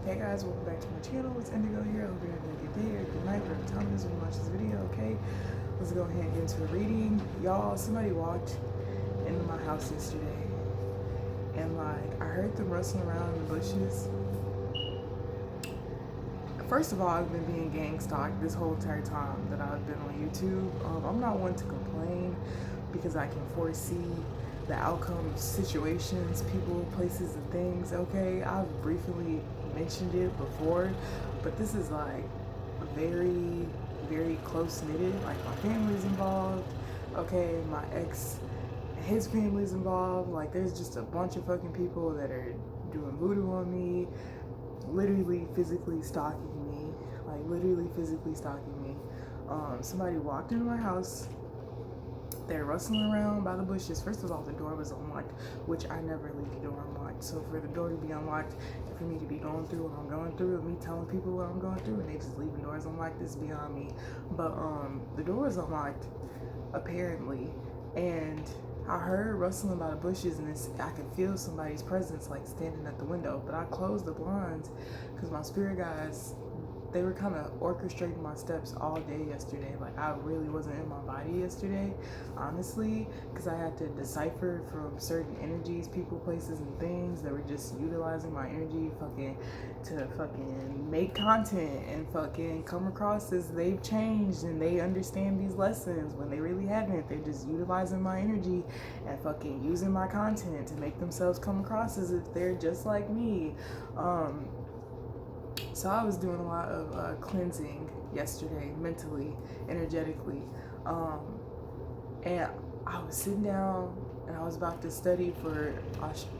Hey guys, welcome back to my channel. It's Indigo here. I hope you're having a good day or good night, whatever time it is when you watch this video, okay? Let's go ahead and get into a reading. Y'all, somebody walked into my house yesterday and I heard them rustling around in the bushes. First of all, I've been being gang stalked this whole entire time that I've been on YouTube. I'm not one to complain because I can foresee the outcome of situations, people, places, and things, okay? I've briefly mentioned it before, but this is like very, very close knitted. Like my family's involved, okay? My ex, his family's involved. Like there's just a bunch of fucking people that are doing voodoo on me, literally physically stalking me, like literally physically stalking me. Somebody walked into my house. They're rustling around by the bushes. First of all, the door was unlocked, which I never leave the door unlocked. So for the door to be unlocked and for me to be going through what I'm going through and me telling people what I'm going through and they just leave the doors unlocked is beyond me. But the door was unlocked apparently, and I heard rustling by the bushes and I could feel somebody's presence like standing at the window. But I closed the blinds because my spirit guides, they were kind of orchestrating my steps all day yesterday. Like I really wasn't in my body yesterday, honestly, because I had to decipher from certain energies, people, places, and things that were just utilizing my energy to make content and come across as they've changed and they understand these lessons when they really haven't. They're just utilizing my energy and using my content to make themselves come across as if they're just like me. So I was doing a lot of cleansing yesterday, mentally, energetically, and I was sitting down and I was about to study for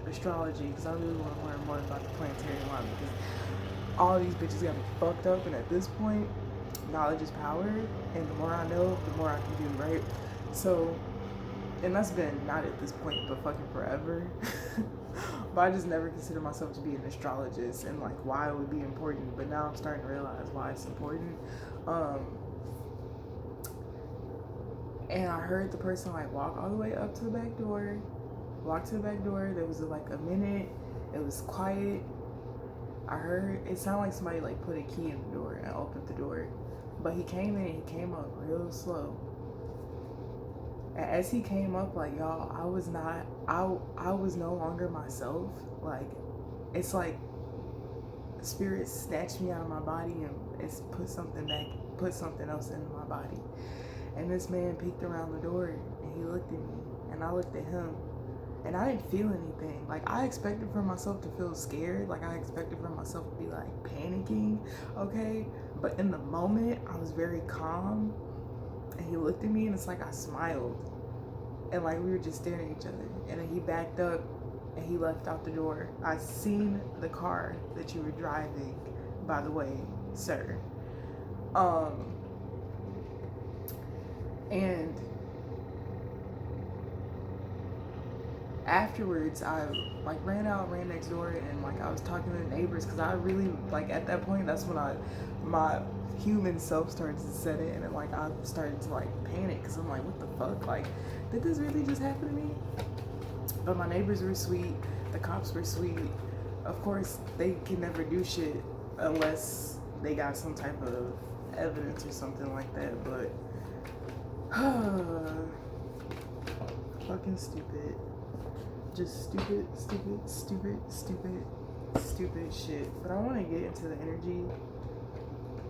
astrology because I really want to learn more about the planetary alignment because all these bitches got me fucked up, and at this point, knowledge is power, and the more I know, the more I can do, right? So, and that's been not at this point, but fucking forever. But I just never considered myself to be an astrologist and like why it would be important. But now I'm starting to realize why it's important. And I heard the person like walk all the way up to the back door, walk to the back door. There was like a minute. It was quiet. I heard it sounded like somebody like put a key in the door and opened the door. But he came in and he came up real slow. And as he came up, like y'all, I was no longer myself. Like it's like spirit snatched me out of my body and it's put something else in my body. And this man peeked around the door and he looked at me and I looked at him and I didn't feel anything. Like I expected for myself to feel scared. Like I expected for myself to be like panicking, okay? But in the moment, I was very calm. And he looked at me and it's like I smiled. And like we were just staring at each other. And then he backed up and he left out the door. I seen the car that you were driving, by the way, sir. And afterwards I like ran next door and like I was talking to the neighbors because I really like at that point that's when my human self started to set in and like I started to like panic because I'm like, what the fuck, like did this really just happen to me? But my neighbors were sweet, the cops were sweet. Of course they can never do shit unless they got some type of evidence or something like that, but fucking stupid. Just stupid shit. But I want to get into the energy.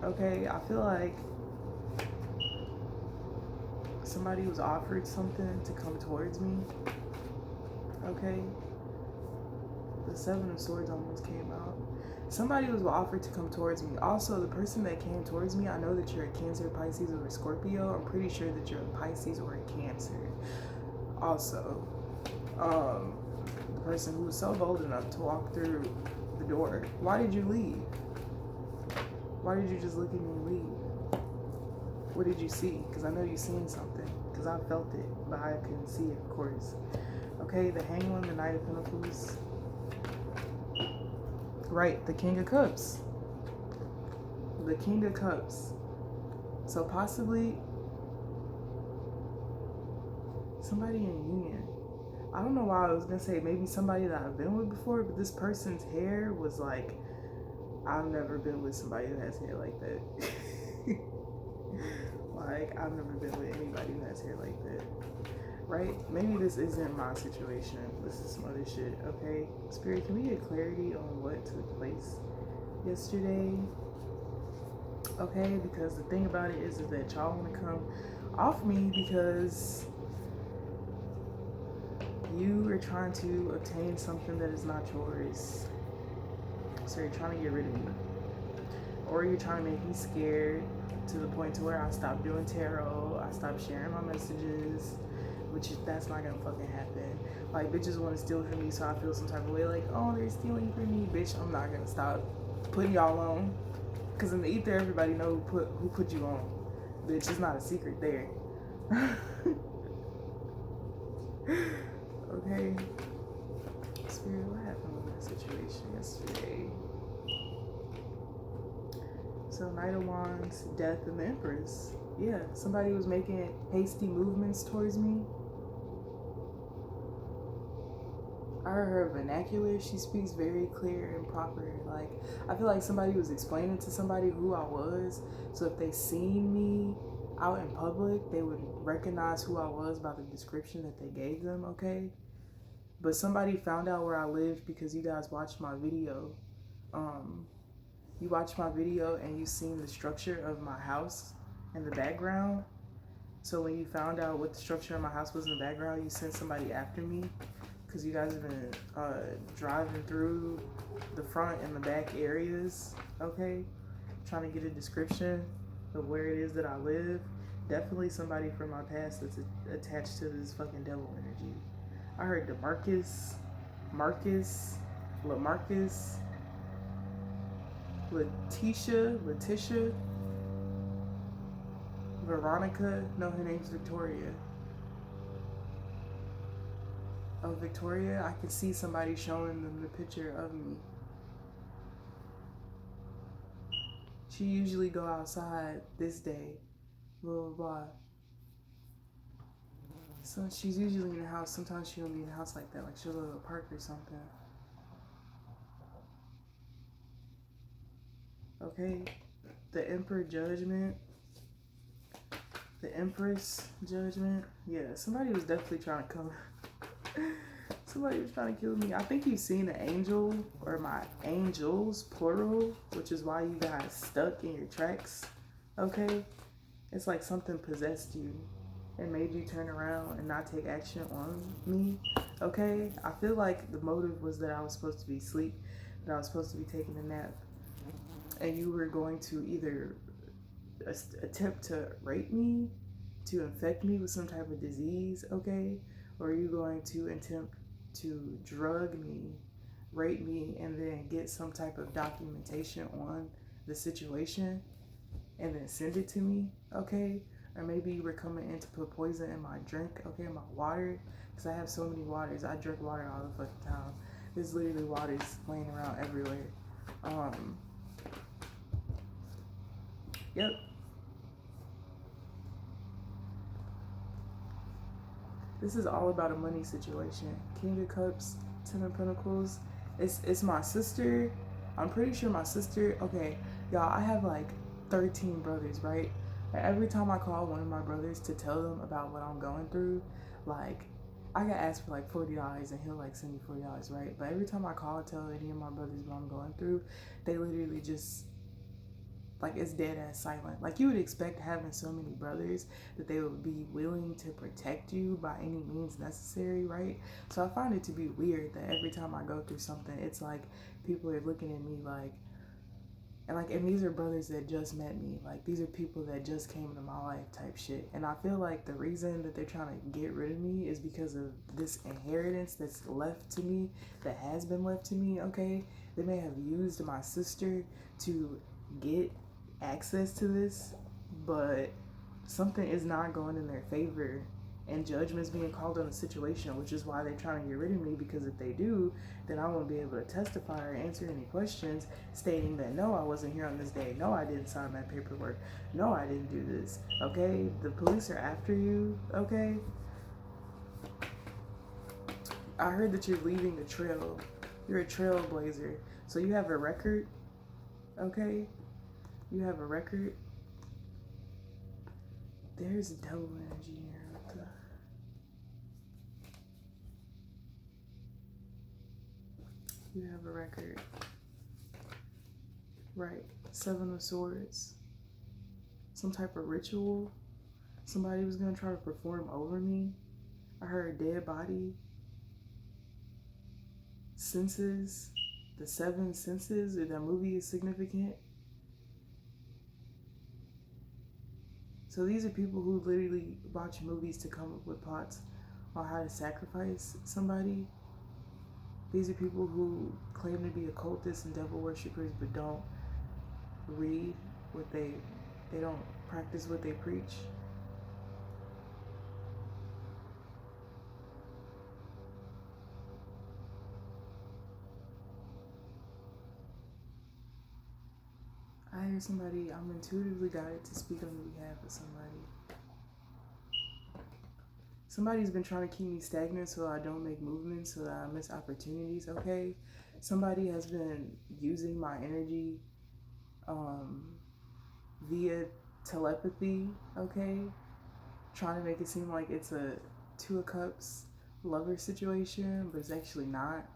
Okay, I feel like somebody was offered something to come towards me. Okay, the Seven of Swords almost came out. Somebody was offered to come towards me. Also, the person that came towards me, I know that you're a Cancer, Pisces, or a Scorpio. I'm pretty sure that you're a Pisces or a Cancer. Also, the person who was so bold enough to walk through the door, why did you leave? Why did you just look at me and leave? What did you see? Because I know you seen something. Because I felt it, but I couldn't see it, of course. Okay, the Hanged One, the Knight of Pentacles. Right, the King of Cups. The King of Cups. So possibly somebody in union. I don't know why I was gonna say maybe somebody that I've been with before, but this person's hair was like I've never been with somebody who has hair like that. Like, I've never been with anybody who has hair like that. Right? Maybe this isn't my situation. This is some other shit, okay? Spirit, can we get clarity on what took place yesterday? Okay? Because the thing about it is that y'all want to come off me because you are trying to obtain something that is not yours. So you're trying to get rid of me. Or you're trying to make me scared to the point to where I stop doing tarot, I stop sharing my messages, which that's not gonna fucking happen. Like, bitches want to steal from me, so I feel some type of way like, oh, they're stealing from me. Bitch, I'm not gonna stop putting y'all on. Because in the ether, everybody know who put you on. Bitch, it's not a secret there. Okay? Spirit, what happened with that situation yesterday? So, Knight of Wands, Death, and the Empress. Yeah, somebody was making hasty movements towards me. I heard her vernacular. She speaks very clear and proper. Like, I feel like somebody was explaining to somebody who I was. So if they seen me out in public, they would recognize who I was by the description that they gave them, okay? But somebody found out where I lived because you guys watched my video. You watched my video and you seen the structure of my house in the background. So when you found out what the structure of my house was in the background, you sent somebody after me because you guys have been driving through the front and the back areas, okay? Trying to get a description of where it is that I live. Definitely somebody from my past that's attached to this fucking devil energy. I heard DeMarcus, Marcus, LaMarcus, Letitia, Veronica. No, her name's Victoria. Oh, Victoria, I could see somebody showing them the picture of me. She usually go outside this day, blah, blah, blah. So she's usually in the house. Sometimes she don't be in the house like that. Like she'll go to a park or something. Okay? The Emperor Judgment. The Empress Judgment. Yeah, somebody was definitely trying to come. Somebody was trying to kill me. I think you've seen an angel, or my angels, plural, which is why you guys stuck in your tracks. Okay? It's like something possessed you and made you turn around and not take action on me. Okay? I feel like the motive was that I was supposed to be asleep, that I was supposed to be taking a nap, and you were going to either attempt to rape me, to infect me with some type of disease, okay? Or are you going to attempt to drug me, rape me, and then get some type of documentation on the situation and then send it to me, okay? Or maybe you were coming in to put poison in my drink, okay, my water, because I have so many waters. I drink water all the fucking time. There's literally waters laying around everywhere. Yep. This is all about a money situation. King of Cups, Ten of Pentacles. It's my sister. I'm pretty sure my sister. Okay, y'all, I have like 13 brothers, right? And every time I call one of my brothers to tell them about what I'm going through, like, I got asked for like $40 and he'll like send me $40, right? But every time I call and tell any of my brothers what I'm going through, they literally just, like, it's dead ass silent. Like, you would expect having so many brothers that they would be willing to protect you by any means necessary, right? So I find it to be weird that every time I go through something, it's like people are looking at me like, and these are brothers that just met me. Like, these are people that just came into my life type shit. And I feel like the reason that they're trying to get rid of me is because of this inheritance that's left to me, that has been left to me, okay? They may have used my sister to get access to this, but something is not going in their favor, and judgment's being called on the situation, which is why they're trying to get rid of me, because if they do, then I won't be able to testify or answer any questions stating that no, I wasn't here on this day, no, I didn't sign that paperwork, no, I didn't do this, okay? The police are after you, okay? I heard that you're leaving a trail. You're a trailblazer. So you have a record. Okay? You have a record. There's devil energy here. What the? You have a record. Right. Seven of Swords. Some type of ritual. Somebody was gonna try to perform over me. I heard dead body. Senses. The seven senses. If that movie is significant. So these are people who literally watch movies to come up with plots on how to sacrifice somebody. These are people who claim to be occultists and devil worshippers but don't read what they don't practice what they preach. I hear somebody, I'm intuitively guided to speak on behalf of somebody. Somebody's been trying to keep me stagnant so I don't make movements, so that I miss opportunities, okay? Somebody has been using my energy via telepathy, okay? Trying to make it seem like it's a Two of Cups lover situation, but it's actually not.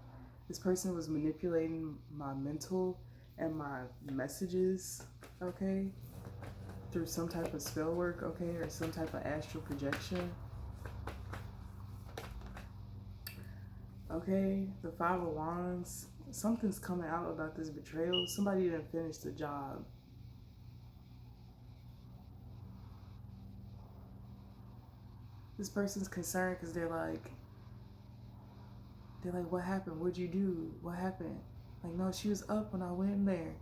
This person was manipulating my mental and my messages, okay, through some type of spell work, okay, or some type of astral projection. Okay, the Five of Wands. Something's coming out about this betrayal. Somebody didn't finish the job. This person's concerned because they're like, what happened? What'd you do? What happened? Like, no, she was up when I went in there.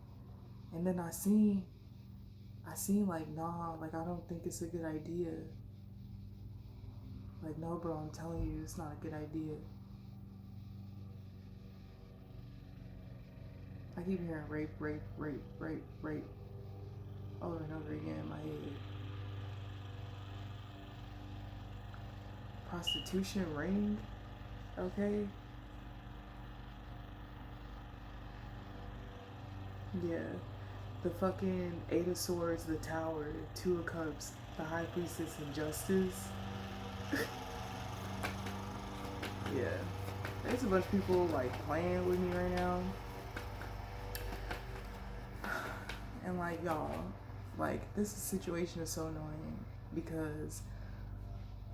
And then I seen like, nah, like, I don't think it's a good idea. Like, no, bro, I'm telling you, it's not a good idea. I keep hearing rape, rape, rape, rape, rape over and over again in my head. Prostitution ring, okay? Yeah. The fucking Eight of Swords, the Tower, Two of Cups, the High Priestess, and Justice. Yeah. There's a bunch of people like playing with me right now. And like, y'all, like, this situation is so annoying because,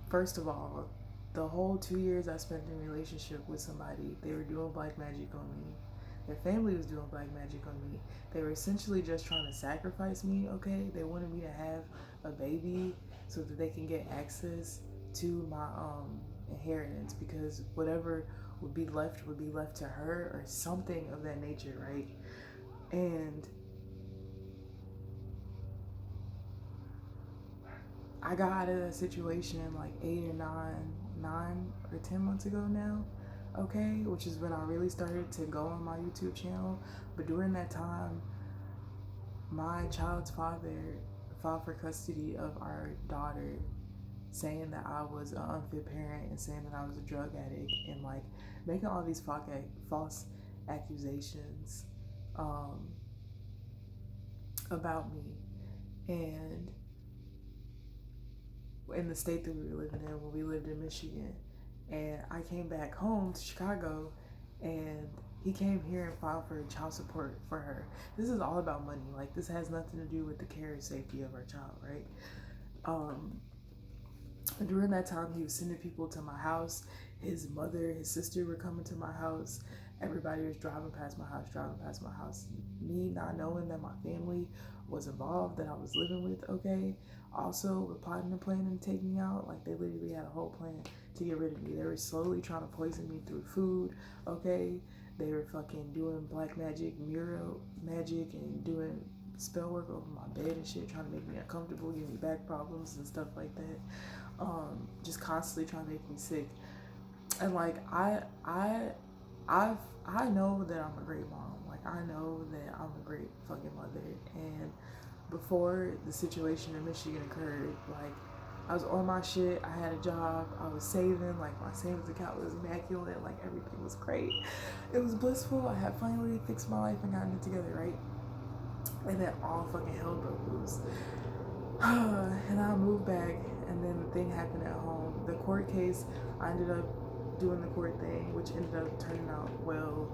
first of all, the whole 2 years I spent in a relationship with somebody, they were doing black magic on me. Their family was doing black magic on me. They were essentially just trying to sacrifice me, okay? They wanted me to have a baby so that they can get access to my inheritance, because whatever would be left to her or something of that nature, right? And I got out of that situation like 9 or 10 months ago now, okay? Which is when I really started to go on my YouTube channel. But during that time, my child's father filed for custody of our daughter, saying that I was an unfit parent and saying that I was a drug addict and like making all these false accusations um, about me. And in the state that we were living in when we lived in Michigan. And I came back home to Chicago, and he came here and filed for child support for her. This is all about money. Like, this has nothing to do with the care and safety of our child, right? During that time, he was sending people to my house. His mother, his sister were coming to my house. Everybody was driving past my house. Me not knowing that my family was involved, that I was living with, okay? Also, were plotting and planning to take me out. Like, they literally had a whole plan to get rid of me. They were slowly trying to poison me through food, okay? They were fucking doing black magic, mirror magic, and doing spell work over my bed and shit, trying to make me uncomfortable, give me back problems and stuff like that. Just constantly trying to make me sick. And like, I know that I'm a great mom. Like, I know that I'm a great fucking mother. And before the situation in Michigan occurred, like, I was on my shit. I had a job. I was saving. Like, my savings account was immaculate. Like, everything was great. It was blissful. I had finally fixed my life and gotten it together, right? And then all fucking hell broke loose. And I moved back, and then the thing happened at home. The court case, I ended up doing the court thing, which ended up turning out well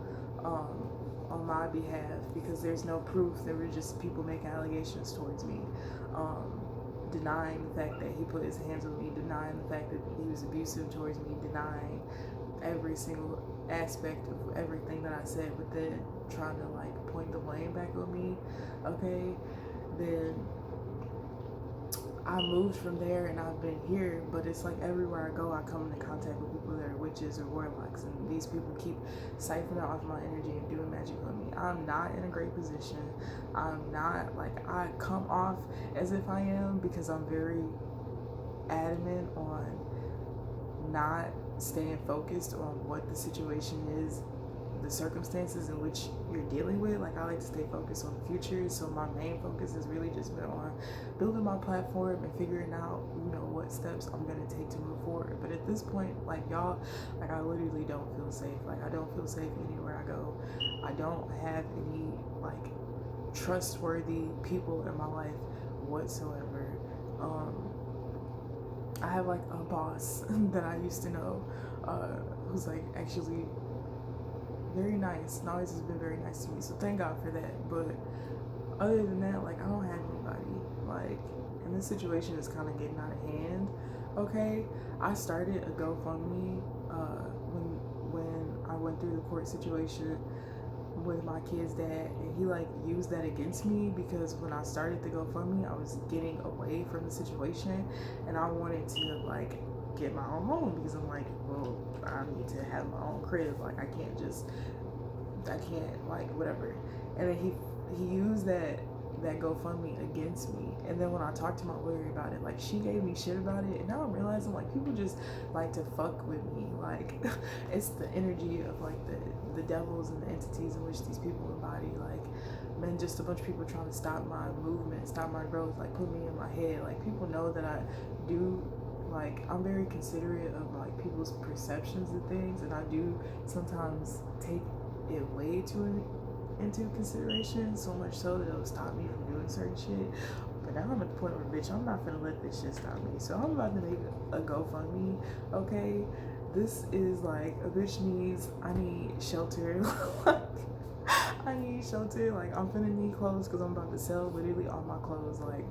on my behalf, because there's no proof. There were just people making allegations towards me, denying the fact that he put his hands on me, denying the fact that he was abusive towards me, denying every single aspect of everything that I said, but then trying to like point the blame back on me. Okay, then I moved from there and I've been here, but it's like everywhere I go, I come into contact with people that are witches or warlocks, and these people keep siphoning off my energy and doing magic on me. I'm not in a great position. I'm not, like, I come off as if I am because I'm very adamant on not staying focused on what the situation is, the circumstances in which you're dealing with. Like, I like to stay focused on the future, so my main focus has really just been on building my platform and figuring out, you know, what steps I'm gonna take to move forward. But at this point, like, y'all, like, I literally don't feel safe. Like, I don't feel safe anywhere I go. I don't have any like trustworthy people in my life whatsoever. I have like a boss that I used to know, who's like actually very nice, and always has been very nice to me, so thank God for that. But other than that, like, I don't have anybody, like, and this situation is kind of getting out of hand. Okay, I started a GoFundMe when I went through the court situation with my kid's dad, and he like used that against me, because when I started the GoFundMe, I was getting away from the situation, and I wanted to like get my own home, because I'm like, well, I need to have my own crib. Like, I can't like whatever. And then he used that GoFundMe against me. And then when I talked to my lawyer about it, like, she gave me shit about it, and now I'm realizing like people just like to fuck with me. Like, it's the energy of like the devils and the entities in which these people embody. Like, man, just a bunch of people trying to stop my movement, stop my growth, like put me in my head. Like, people know that I do, like, I'm very considerate of like people's perceptions of things, and I do sometimes take it way too into consideration, so much so that it'll stop me from doing certain shit. But now I'm at the point where, bitch, I'm not gonna let this shit stop me. So I'm about to make a GoFundMe. Okay, this is like, a bitch needs, I need shelter. I need shelter. Like, I'm gonna need clothes, because I'm about to sell literally all my clothes. Like,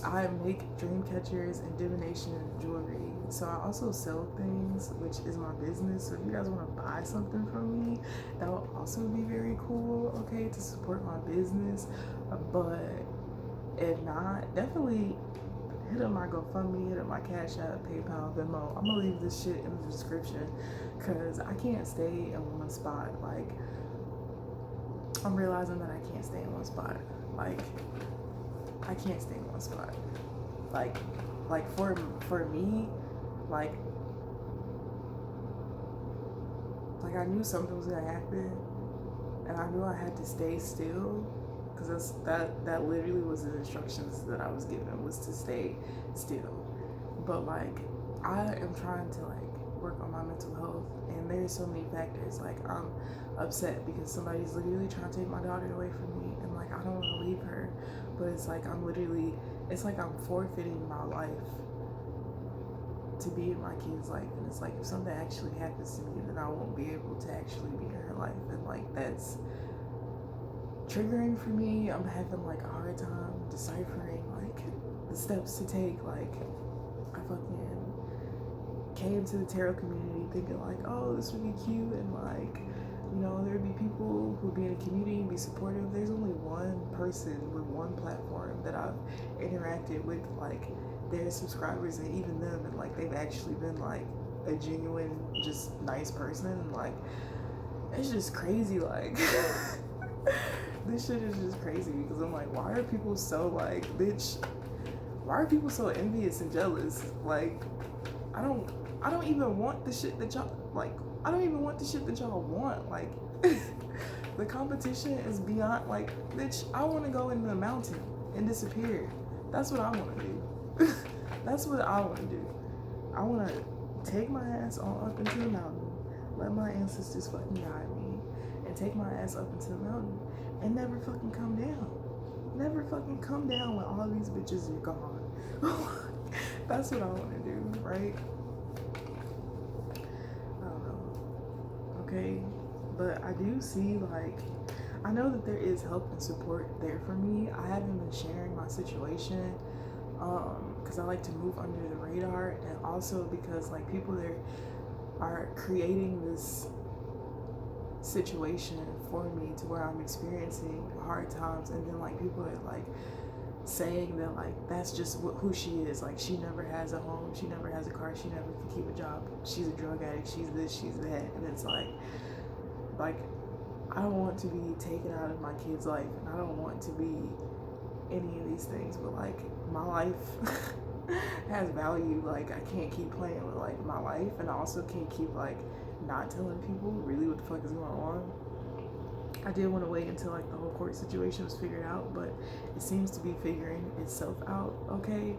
I make dream catchers and divination and jewelry. So I also sell things, which is my business. So if you guys want to buy something from me, that would also be very cool, okay, to support my business. But if not, definitely hit up my GoFundMe, hit up my Cash App, PayPal, Venmo. I'm gonna leave this shit in the description, because I can't stay in one spot. Like, I'm realizing that I can't stay in one spot. Like, I can't stay in one spot. Like for me, like I knew something was gonna happen, and I knew I had to stay still, because that literally was the instructions that I was given, was to stay still. But like, I am trying to like work on my mental health, and there's so many factors. Like, I'm upset because somebody's literally trying to take my daughter away from me, and like, I don't want to leave her, but it's like it's like I'm forfeiting my life to be in my kid's life. And it's like, if something actually happens to me, then I won't be able to actually be in her life, and like, that's triggering for me. I'm having like a hard time deciphering like the steps to take. Like, I fucking came to the tarot community thinking like, oh, this would be cute, and like, you know, there'd be people who'd be in the community and be supportive. There's only one person with one platform that I've interacted with, like, their subscribers, and even them, and like, they've actually been like a genuine, just nice person. And like, it's just crazy. Like, this shit is just crazy, because I'm like, why are people so like, bitch, why are people so envious and jealous? Like, I don't even want the shit that y'all like. I don't even want the shit that y'all want. Like, the competition is beyond. Like, bitch, I want to go into the mountain and disappear. That's what I want to do. That's what I want to do. I want to take my ass on up into the mountain, let my ancestors fucking guide me, and take my ass up into the mountain and never fucking come down. fucking come down when all these bitches are gone. That's what I want to do, right? I don't know. Okay, but I do see, like, I know that there is help and support there for me. I haven't been sharing my situation because I like to move under the radar, and also because like people there are creating this situation for me to where I'm experiencing hard times, and then like people are like saying that like that's just who she is. Like she never has a home, she never has a car, she never can keep a job, she's a drug addict, she's this, she's that. And it's like I don't want to be taken out of my kid's life, and I don't want to be any of these things, but like my life has value. Like I can't keep playing with like my life, and I also can't keep like not telling people really what the fuck is going on. I did want to wait until like the whole court situation was figured out, but it seems to be figuring itself out. Okay,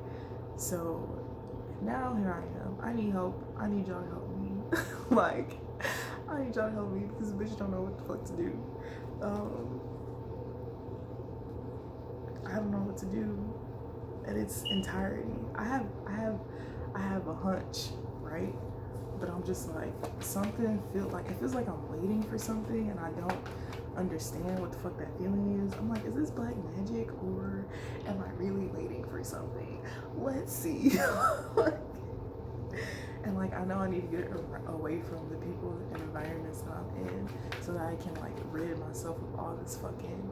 so now here I am. I need help. I need y'all to help me. Like I need y'all to help me because bitch don't know what the fuck to do. I don't know what to do in its entirety. I have a hunch, right? But I'm just like, something it feels like I'm waiting for something, and I don't understand what the fuck that feeling is. I'm like, is this black magic, or am I really waiting for something? Let's see. And like I know I need to get away from the people and environments that I'm in, so that I can like rid myself of all this fucking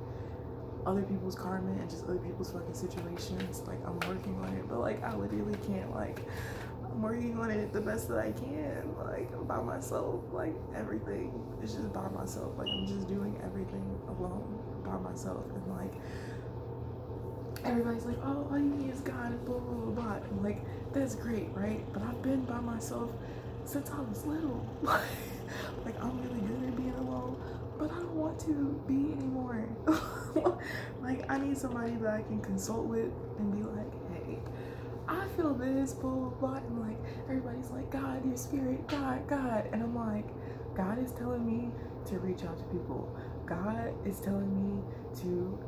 other people's karma and just other people's fucking situations. Like I'm working on it, but like I literally can't. Like I'm working on it the best that I can, like by myself. Like everything is just by myself. Like I'm just doing everything alone by myself, and like everybody's like, oh, all you need is God and blah blah blah blah. And like that's great, right? But I've been by myself since I was little. Like I'm really good at being alone, but I don't want to be anymore. Like I need somebody that I can consult with and be like, hey, I feel this, blah blah blah. And like everybody's like, God, your spirit, God, and I'm like, God is telling me to reach out to people. God is telling me to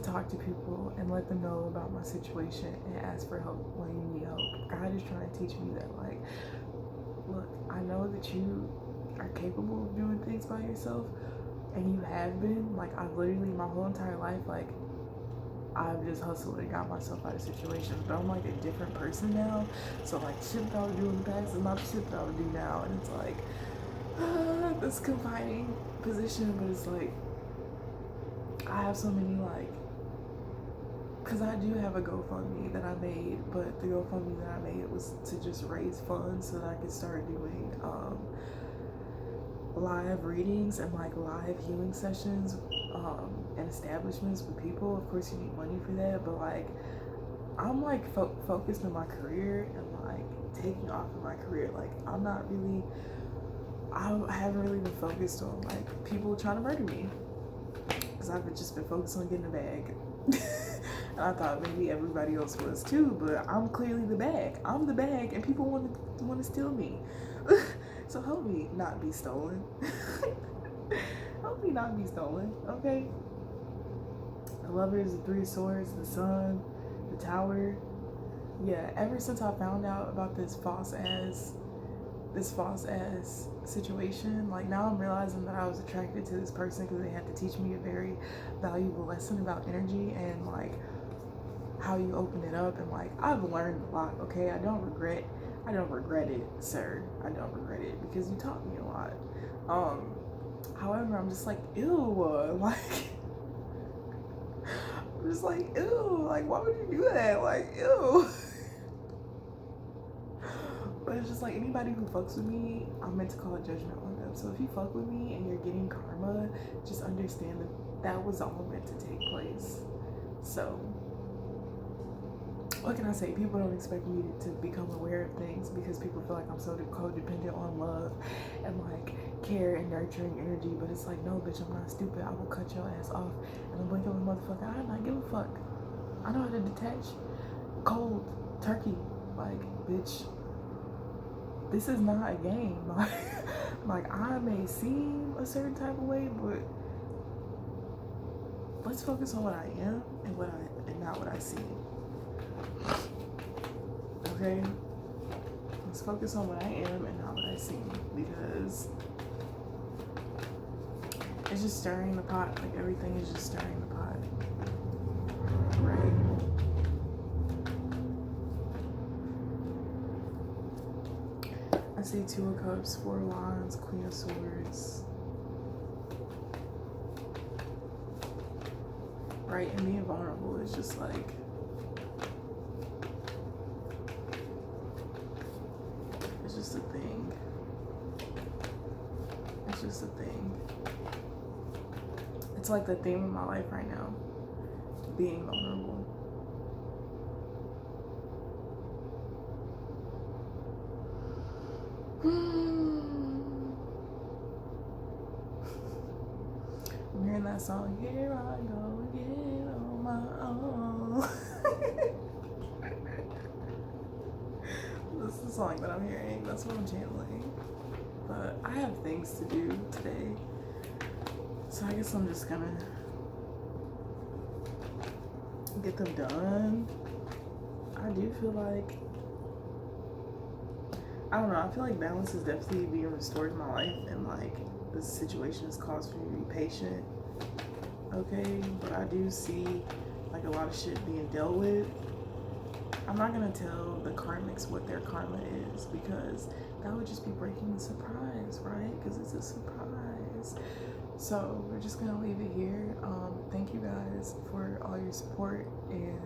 talk to people and let them know about my situation and ask for help when you need help. God is trying to teach me that, like, look, I know that you are capable of doing things by yourself, and you have been. Like, I've literally, my whole entire life, like, I've just hustled and got myself out of situations, but I'm like a different person now. So like shit that I would do in the past is not the shit that I would do now, and it's like this confining position. But it's like I have so many, like, because I do have a GoFundMe that I made, but the GoFundMe that I made was to just raise funds so that I could start doing live readings and like live healing sessions and establishments with people. Of course you need money for that, but like I'm like focused on my career and like taking off in my career. Like I'm not really, I haven't really been focused on like people trying to murder me, because I've just been focused on getting a bag. And I thought maybe everybody else was too, but I'm clearly the bag. I'm the bag, and people want to steal me. So help me not be stolen. Help me not be stolen, okay? The Lovers, the Three of Swords, the Sun, the Tower. Yeah, ever since I found out about this false ass situation, like now I'm realizing that I was attracted to this person because they had to teach me a very valuable lesson about energy and like how you open it up. And like I've learned a lot, okay? I don't regret it, sir. I don't regret it because you taught me a lot. However, I'm just like, ew, like I'm just like, ew, like why would you do that? Like, ew. But it's just like anybody who fucks with me, I'm meant to call a judgment on them. So if you fuck with me and you're getting karma, just understand that that was all meant to take place. So what can I say? People don't expect me to become aware of things because people feel like I'm so codependent on love and like care and nurturing energy. But it's like, no, bitch, I'm not stupid. I will cut your ass off and I'll blink of a motherfucker. I do not give a fuck. I know how to detach cold turkey. Like, bitch, this is not a game. Like I may seem a certain type of way, but let's focus on what I am and not what I see. Okay? Let's focus on what I am and not what I see, because it's just stirring the pot. Like, everything is just stirring the pot. Right? I see Two of Cups, Four of Wands, Queen of Swords. Right? And being vulnerable is just like, it's just a thing. It's just a thing. It's like the theme of my life right now. Being vulnerable. I'm hearing that song, here I go again on my own. This is the song that I'm hearing. That's what I'm channeling. But I have things to do today. So I guess I'm just gonna get them done. I do feel like, I don't know, I feel like balance is definitely being restored in my life, and like this situation has caused me to be patient. Okay, but I do see like a lot of shit being dealt with. I'm not gonna tell the karmics what their karma is, because that would just be breaking the surprise, right? Because it's a surprise. So we're just gonna leave it here. Thank you guys for all your support, and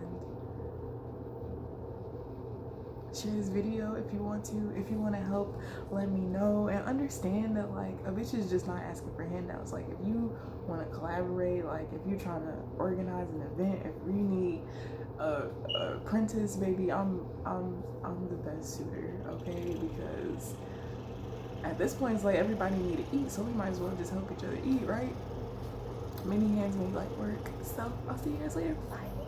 share this video if you want to. If you want to help, let me know, and understand that like a bitch is just not asking for handouts. Like, if you want to collaborate, like if you're trying to organize an event, if you need a apprentice, baby, I'm the best suitor. Okay, because at this point it's like everybody need to eat, so we might as well just help each other eat, right? Many hands make light work. So I'll see you guys later. Bye.